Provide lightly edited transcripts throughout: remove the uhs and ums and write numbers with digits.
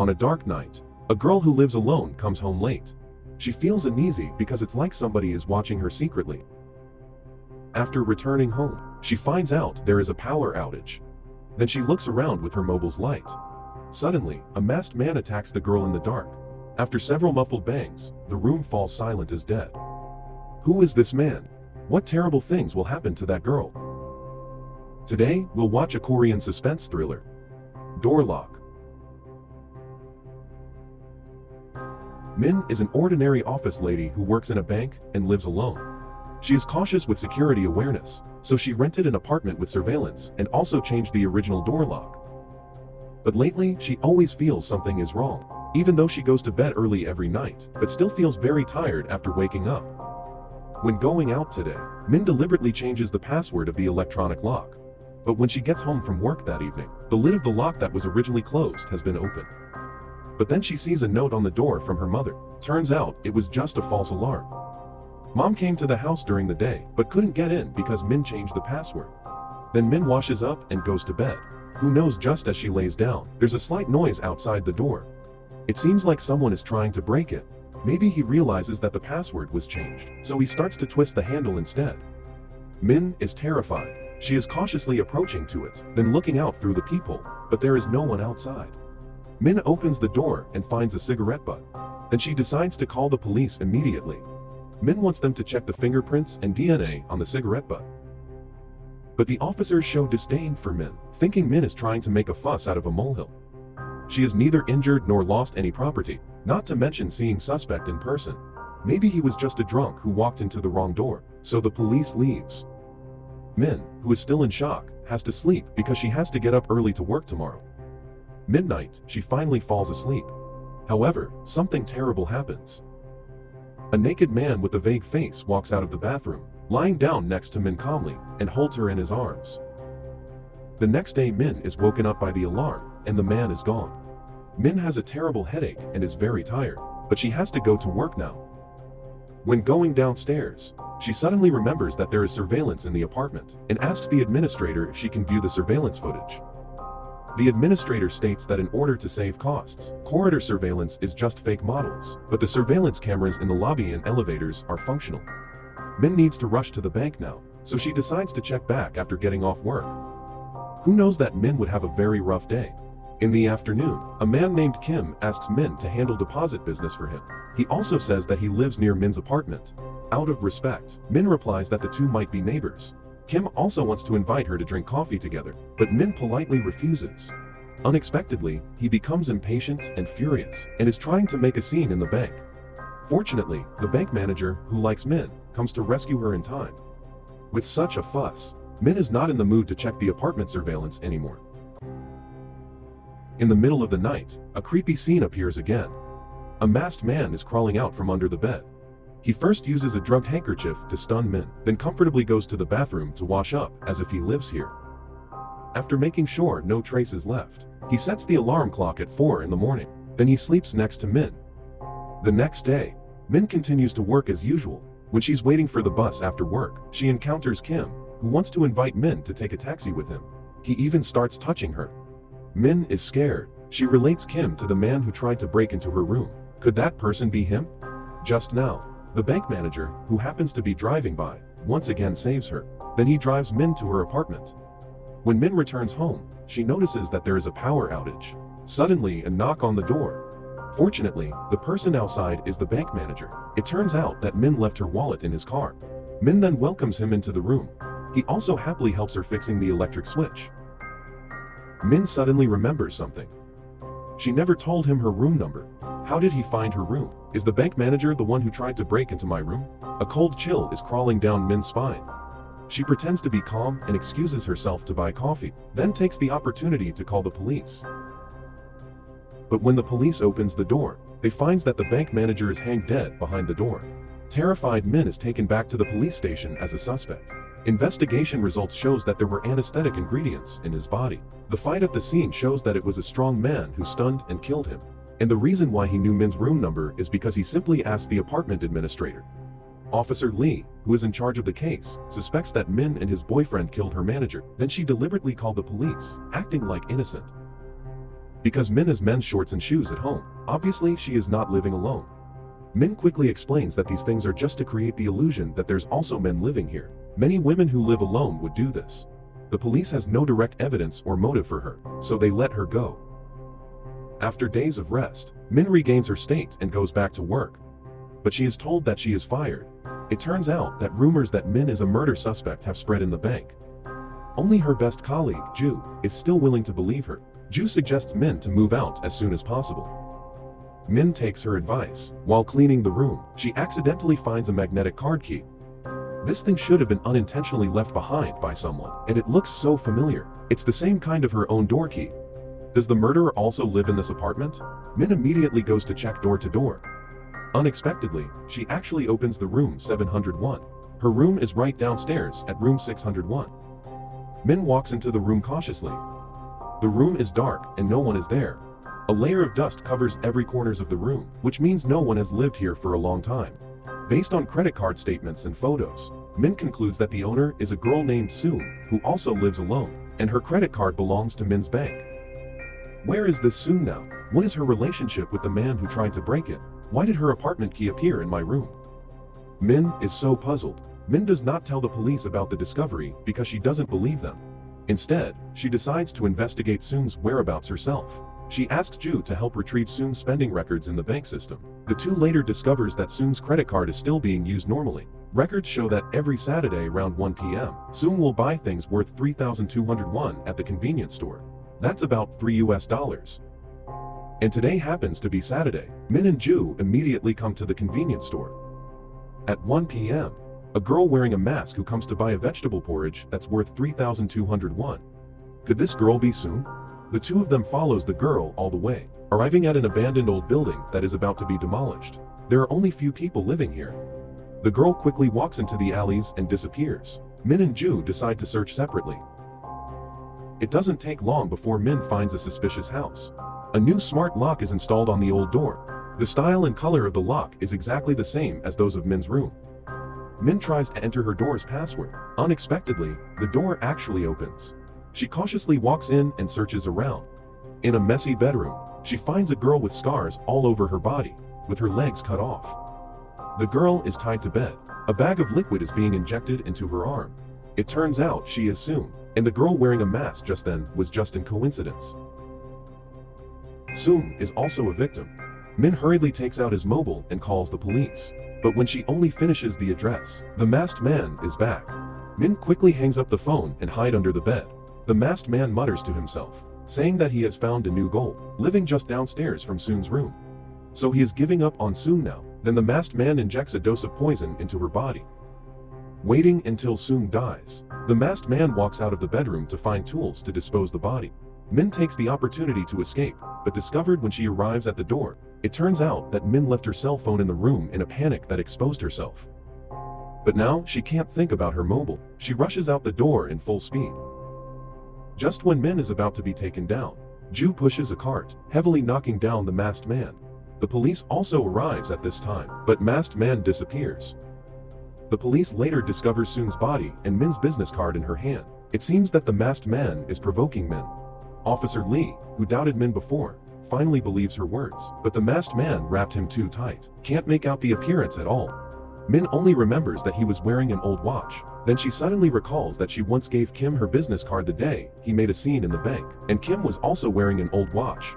On a dark night, a girl who lives alone comes home late. She feels uneasy because it's like somebody is watching her secretly. After returning home, she finds out there is a power outage. Then she looks around with her mobile's light. Suddenly, a masked man attacks the girl in the dark. After several muffled bangs, the room falls silent as dead. Who is this man? What terrible things will happen to that girl? Today, we'll watch a Korean suspense thriller, Door Lock. Min is an ordinary office lady who works in a bank and lives alone. She is cautious with security awareness, so she rented an apartment with surveillance and also changed the original door lock. But lately, she always feels something is wrong, even though she goes to bed early every night, but still feels very tired after waking up. When going out today, Min deliberately changes the password of the electronic lock. But when she gets home from work that evening, the lid of the lock that was originally closed has been opened. But then she sees a note on the door from her mother. Turns out, it was just a false alarm. Mom came to the house during the day, but couldn't get in because Min changed the password. Then Min washes up and goes to bed. Who knows, just as she lays down, there's a slight noise outside the door. It seems like someone is trying to break it. Maybe he realizes that the password was changed, so he starts to twist the handle instead. Min is terrified. She is cautiously approaching to it, then looking out through the peephole, but there is no one outside. Min opens the door and finds a cigarette butt. Then she decides to call the police immediately. Min wants them to check the fingerprints and DNA on the cigarette butt. But the officers show disdain for Min, thinking Min is trying to make a fuss out of a molehill. She is neither injured nor lost any property, not to mention seeing suspect in person. Maybe he was just a drunk who walked into the wrong door, so the police leaves. Min, who is still in shock, has to sleep because she has to get up early to work tomorrow. Midnight, she finally falls asleep. However, something terrible happens. A naked man with a vague face walks out of the bathroom, lying down next to Min calmly, and holds her in his arms. The next day, Min is woken up by the alarm, and the man is gone. Min has a terrible headache and is very tired, but she has to go to work now. When going downstairs, she suddenly remembers that there is surveillance in the apartment, and asks the administrator if she can view the surveillance footage. The administrator states that in order to save costs, corridor surveillance is just fake models, but the surveillance cameras in the lobby and elevators are functional. Min needs to rush to the bank now, so she decides to check back after getting off work. Who knows that Min would have a very rough day. In the afternoon, a man named Kim asks Min to handle deposit business for him. He also says that he lives near Min's apartment. Out of respect, Min replies that the two might be neighbors. Kim also wants to invite her to drink coffee together, but Min politely refuses. Unexpectedly, he becomes impatient and furious, and is trying to make a scene in the bank. Fortunately, the bank manager, who likes Min, comes to rescue her in time. With such a fuss, Min is not in the mood to check the apartment surveillance anymore. In the middle of the night, a creepy scene appears again. A masked man is crawling out from under the bed. He first uses a drugged handkerchief to stun Min, then comfortably goes to the bathroom to wash up as if he lives here. After making sure no trace is left, he sets the alarm clock at 4 in the morning. Then he sleeps next to Min. The next day, Min continues to work as usual. When she's waiting for the bus after work, she encounters Kim, who wants to invite Min to take a taxi with him. He even starts touching her. Min is scared. She relates Kim to the man who tried to break into her room. Could that person be him? Just now, the bank manager, who happens to be driving by, once again saves her. Then he drives Min to her apartment. When Min returns home, she notices that there is a power outage. Suddenly, a knock on the door. Fortunately, the person outside is the bank manager. It turns out that Min left her wallet in his car. Min then welcomes him into the room. He also happily helps her fixing the electric switch. Min suddenly remembers something. She never told him her room number. How did he find her room? Is the bank manager the one who tried to break into my room? A cold chill is crawling down Min's spine. She pretends to be calm and excuses herself to buy coffee, then takes the opportunity to call the police. But when the police opens the door, they find that the bank manager is hanged dead behind the door. Terrified, Min is taken back to the police station as a suspect. Investigation results shows that there were anesthetic ingredients in his body. The fight at the scene shows that it was a strong man who stunned and killed him. And the reason why he knew Min's room number is because he simply asked the apartment administrator. Officer Lee, who is in charge of the case, suspects that Min and his boyfriend killed her manager. Then she deliberately called the police, acting like innocent. because Min has men's shorts and shoes at home. Obviously, she is not living alone. Min quickly explains that these things are just to create the illusion that there's also men living here. Many women who live alone would do this. The police has no direct evidence or motive for her, so they let her go. After days of rest, Min regains her state and goes back to work. But she is told that she is fired. It turns out that rumors that Min is a murder suspect have spread in the bank. Only her best colleague, Ju, is still willing to believe her. Ju suggests Min to move out as soon as possible. Min takes her advice. While cleaning the room, she accidentally finds a magnetic card key. This thing should have been unintentionally left behind by someone, and it looks so familiar. It's the same kind of her own door key. Does the murderer also live in this apartment? Min immediately goes to check door to door. Unexpectedly, she actually opens the room 701. Her room is right downstairs at room 601. Min walks into the room cautiously. The room is dark and no one is there. A layer of dust covers every corners of the room, which means no one has lived here for a long time. Based on credit card statements and photos, Min concludes that the owner is a girl named Soon, who also lives alone, and her credit card belongs to Min's bank. Where is this Soon now? What is her relationship with the man who tried to break it? Why did her apartment key appear in my room? Min is so puzzled. Min does not tell the police about the discovery because she doesn't believe them. Instead, she decides to investigate Soon's whereabouts herself. She asks Ju to help retrieve Soon's spending records in the bank system. The two later discovers that Soon's credit card is still being used normally. Records show that every Saturday around 1 p.m., Soon will buy things worth 3,201 at the convenience store. That's about $3. And today happens to be Saturday. Min and Ju immediately come to the convenience store. At 1 p.m., a girl wearing a mask who comes to buy a vegetable porridge that's worth 3,201. Could this girl be Soon? The two of them follows the girl all the way, arriving at an abandoned old building that is about to be demolished. There are only few people living here. The girl quickly walks into the alleys and disappears. Min and Ju decide to search separately. It doesn't take long before Min finds a suspicious house. A new smart lock is installed on the old door. The style and color of the lock is exactly the same as those of Min's room. Min tries to enter her door's password. Unexpectedly, the door actually opens. She cautiously walks in and searches around. In a messy bedroom, she finds a girl with scars all over her body, with her legs cut off. The girl is tied to bed. A bag of liquid is being injected into her arm. It turns out she is Soon, and the girl wearing a mask just then was just a coincidence. Soon is also a victim. Min hurriedly takes out his mobile and calls the police. But when she only finishes the address, the masked man is back. Min quickly hangs up the phone and hides under the bed. The masked man mutters to himself, saying that he has found a new goal, living just downstairs from Soon's room. So he is giving up on Soon now. Then the masked man injects a dose of poison into her body. Waiting until Soon dies, the masked man walks out of the bedroom to find tools to dispose the body. Min takes the opportunity to escape, but discovered when she arrives at the door. It turns out that Min left her cell phone in the room in a panic that exposed herself. But now she can't think about her mobile. She rushes out the door in full speed. Just when Min is about to be taken down, Ju pushes a cart, heavily knocking down the masked man. The police also arrives at this time, but masked man disappears. The police later discover Soon's body and Min's business card in her hand. It seems that the masked man is provoking Min. Officer Lee, who doubted Min before, finally believes her words, but the masked man wrapped him too tight. Can't make out the appearance at all. Min only remembers that he was wearing an old watch. Then she suddenly recalls that she once gave Kim her business card the day he made a scene in the bank, and Kim was also wearing an old watch.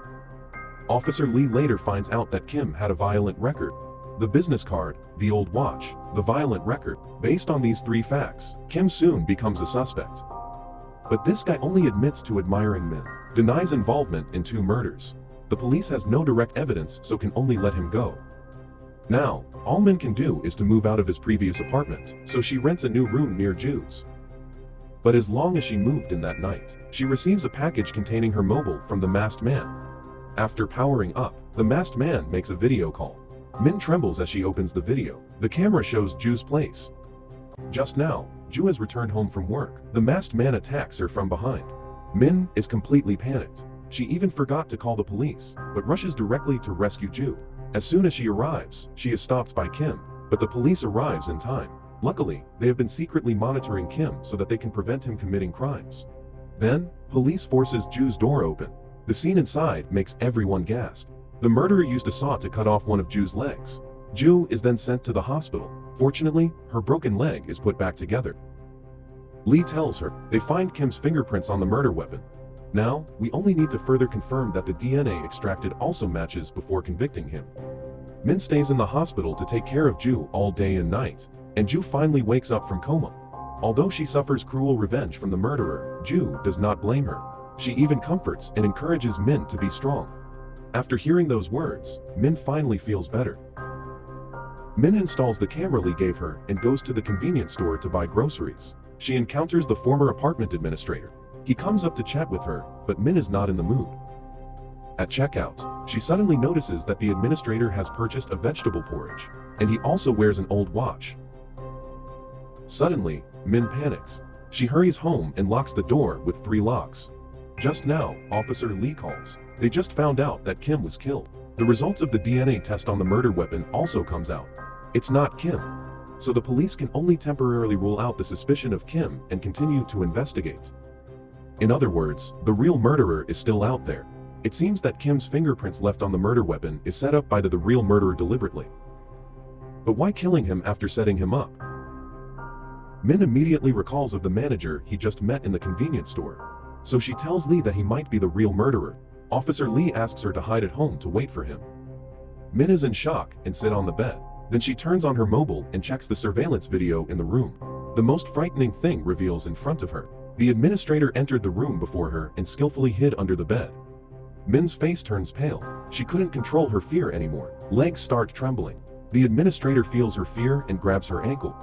Officer Lee later finds out that Kim had a violent record. The business card, the old watch, the violent record. Based on these three facts, Kim soon becomes a suspect. But this guy only admits to admiring Min, denies involvement in 2 murders. The police has no direct evidence, so can only let him go. Now, all Min can do is to move out of his previous apartment, so she rents a new room near Ju's. But as long as she moved in that night, she receives a package containing her mobile from the masked man. After powering up, the masked man makes a video call. Min trembles as she opens the video. The camera shows Ju's place. Just now, Ju has returned home from work. The masked man attacks her from behind. Min is completely panicked. She even forgot to call the police, but rushes directly to rescue Ju. As soon as she arrives, she is stopped by Kim, but the police arrives in time. Luckily, they have been secretly monitoring Kim so that they can prevent him committing crimes. Then, police forces Ju's door open. The scene inside makes everyone gasp. The murderer used a saw to cut off one of Ju's legs. Ju is then sent to the hospital. Fortunately, her broken leg is put back together. Lee tells her they find Kim's fingerprints on the murder weapon. Now, we only need to further confirm that the DNA extracted also matches before convicting him. Min stays in the hospital to take care of Ju all day and night, and Ju finally wakes up from coma. Although she suffers cruel revenge from the murderer, Ju does not blame her. She even comforts and encourages Min to be strong. After hearing those words, Min finally feels better. Min installs the camera Lee gave her and goes to the convenience store to buy groceries. She encounters the former apartment administrator. He comes up to chat with her, but Min is not in the mood. At checkout, she suddenly notices that the administrator has purchased a vegetable porridge, and he also wears an old watch. Suddenly, Min panics. She hurries home and locks the door with 3 locks. Just now, Officer Lee calls. They just found out that Kim was killed. The results of the DNA test on the murder weapon also comes out. It's not Kim. So the police can only temporarily rule out the suspicion of Kim and continue to investigate. In other words, the real murderer is still out there. It seems that Kim's fingerprints left on the murder weapon is set up by the real murderer deliberately. But why killing him after setting him up? Min immediately recalls of the manager he just met in the convenience store. So she tells Lee that he might be the real murderer. Officer Lee asks her to hide at home to wait for him. Min is in shock and sits on the bed. Then she turns on her mobile and checks the surveillance video in the room. The most frightening thing reveals in front of her. The administrator entered the room before her and skillfully hid under the bed. Min's face turns pale. She couldn't control her fear anymore. Legs start trembling. The administrator feels her fear and grabs her ankle.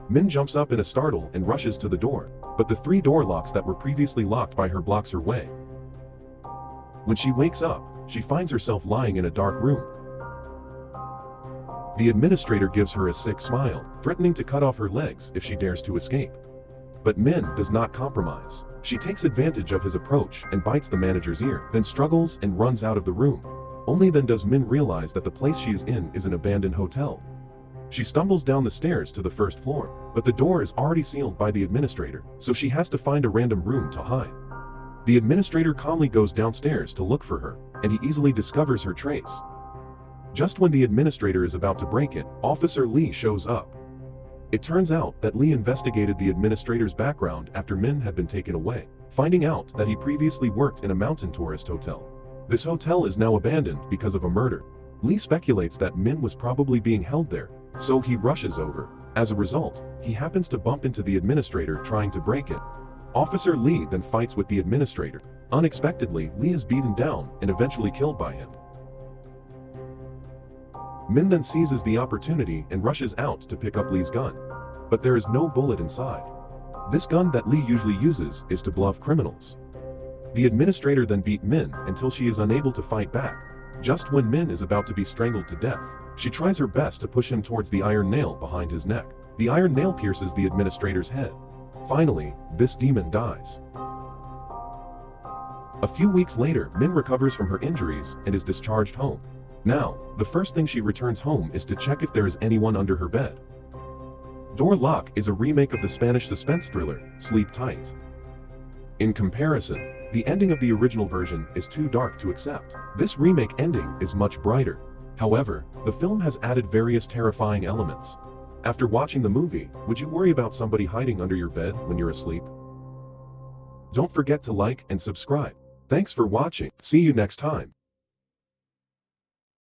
Min jumps up in a startle and rushes to the door, but the 3 door locks that were previously locked by her blocks her way. When she wakes up, she finds herself lying in a dark room. The administrator gives her a sick smile, threatening to cut off her legs if she dares to escape. But Min does not compromise. She takes advantage of his approach and bites the manager's ear, then struggles and runs out of the room. Only then does Min realize that the place she is in is an abandoned hotel. She stumbles down the stairs to the 1st floor, but the door is already sealed by the administrator, so she has to find a random room to hide. The administrator calmly goes downstairs to look for her, and he easily discovers her trace. Just when the administrator is about to break it, Officer Lee shows up. It turns out that Lee investigated the administrator's background after Min had been taken away, finding out that he previously worked in a mountain tourist hotel. This hotel is now abandoned because of a murder. Lee speculates that Min was probably being held there, so he rushes over. As a result, he happens to bump into the administrator trying to break it. Officer Lee then fights with the administrator. Unexpectedly, Lee is beaten down and eventually killed by him. Min then seizes the opportunity and rushes out to pick up Lee's gun. But there is no bullet inside. This gun that Lee usually uses is to bluff criminals. The administrator then beat Min until she is unable to fight back. Just when Min is about to be strangled to death, she tries her best to push him towards the iron nail behind his neck. The iron nail pierces the administrator's head. Finally, this demon dies. A few weeks later, Min recovers from her injuries and is discharged home. Now, the first thing she returns home is to check if there is anyone under her bed. Door Lock is a remake of the Spanish suspense thriller, Sleep Tight. In comparison, the ending of the original version is too dark to accept. This remake ending is much brighter. However, the film has added various terrifying elements. After watching the movie, would you worry about somebody hiding under your bed when you're asleep? Don't forget to like and subscribe. Thanks for watching. See you next time.